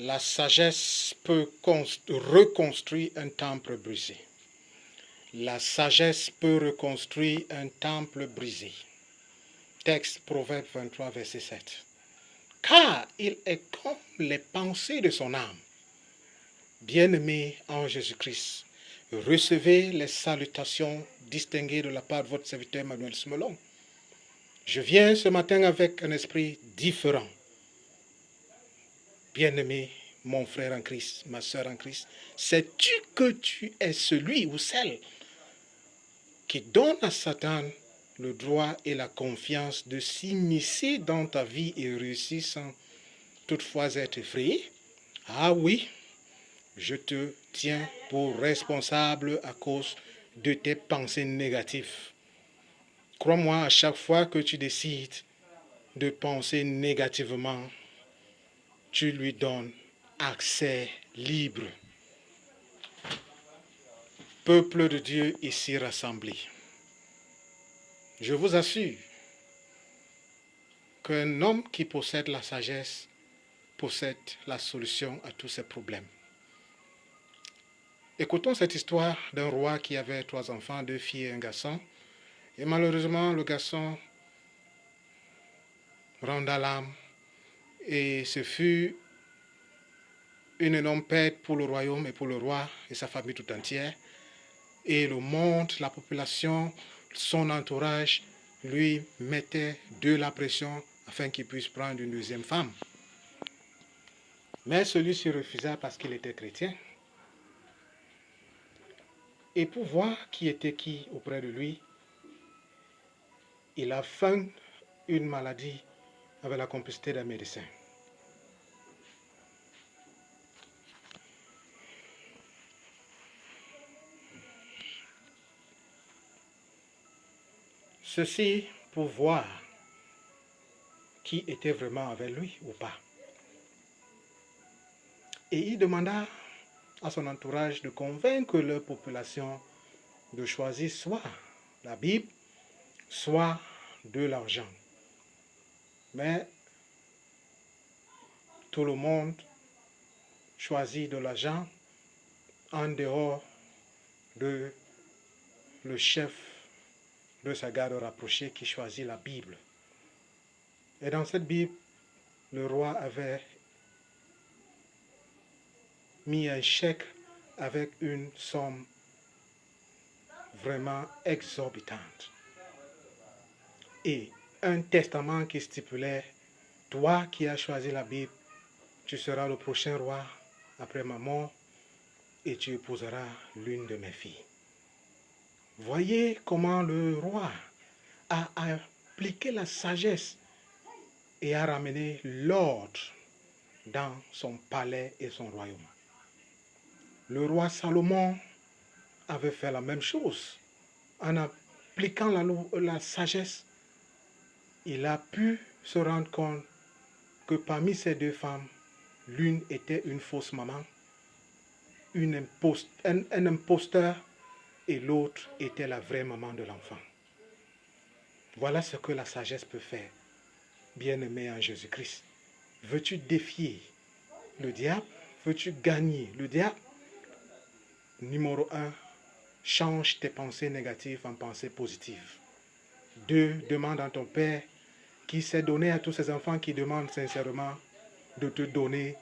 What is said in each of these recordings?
La sagesse peut reconstruire un temple brisé. La sagesse peut reconstruire un temple brisé. Texte Proverbe 23, verset 7. Car il est comme les pensées de son âme. Bien-aimés en Jésus-Christ, recevez les salutations distinguées de la part de votre serviteur Emmanuel Smelon. Je viens ce matin avec un esprit différent. Bien-aimé, mon frère en Christ, ma soeur en Christ, sais-tu que tu es celui ou celle qui donne à Satan le droit et la confiance de s'immiscer dans ta vie et réussir sans toutefois être effrayé? Ah oui, je te tiens pour responsable à cause de tes pensées négatives. Crois-moi, à chaque fois que tu décides de penser négativement, tu lui donnes accès libre. Peuple de Dieu ici rassemblé, je vous assure qu'un homme qui possède la sagesse possède la solution à tous ses problèmes. Écoutons cette histoire d'un roi qui avait 3 enfants, 2 filles et un garçon. Et malheureusement, le garçon ronda l'âme et ce fut une énorme perte pour le royaume et pour le roi et sa famille tout entière. Et le monde, la population, son entourage lui mettait de la pression afin qu'il puisse prendre une deuxième femme. Mais celui-ci refusa parce qu'il était chrétien. Et pour voir qui était qui auprès de lui, il a feint une maladie avec la complicité d'un médecin. Ceci pour voir qui était vraiment avec lui ou pas. Et il demanda à son entourage de convaincre leur population de choisir soit la Bible, soit de l'argent. Mais tout le monde choisit de l'argent en dehors de le chef de sa garde rapprochée qui choisit la Bible. Et dans cette Bible, le roi avait mis un chèque avec une somme vraiment exorbitante. Et un testament qui stipulait, toi qui as choisi la Bible, tu seras le prochain roi après ma mort et tu épouseras l'une de mes filles. Voyez comment le roi a appliqué la sagesse et a ramené l'ordre dans son palais et son royaume. Le roi Salomon avait fait la même chose. En appliquant la sagesse, il a pu se rendre compte que parmi ces 2 femmes, l'une était une fausse maman, un imposteur, et l'autre était la vraie maman de l'enfant. Voilà ce que la sagesse peut faire, bien-aimé en Jésus-Christ. Veux-tu défier le diable? Veux-tu gagner le diable? Numéro 1, change tes pensées négatives en pensées positives. 2, demande à ton Père qui s'est donné à tous ses enfants qui demandent sincèrement de te donner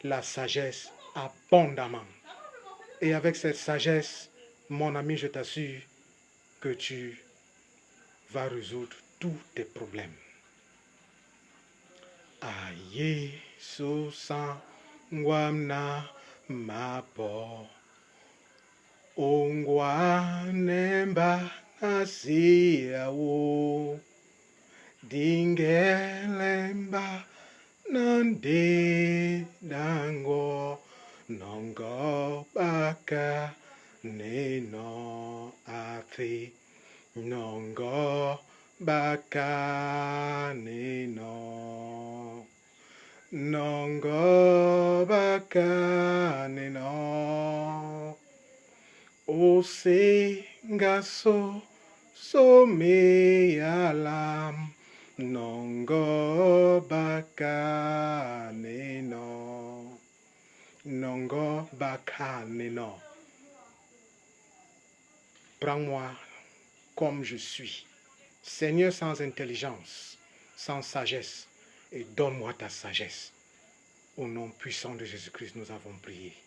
la sagesse abondamment. Et avec cette sagesse, mon ami, je t'assure que tu vas résoudre tous tes problèmes. Aye, susan wamna mapo. Ongwa nemba nasiawo. Dingelemba nande dango. Nongo baka neno afi. Nongo baka neno. Nongo baka neno. Ose ngaso some alam. Nongo baka neno. calme énorme. Prends-moi comme je suis, Seigneur, sans intelligence, sans sagesse, et donne-moi ta sagesse. Au nom puissant de Jésus-Christ, nous avons prié.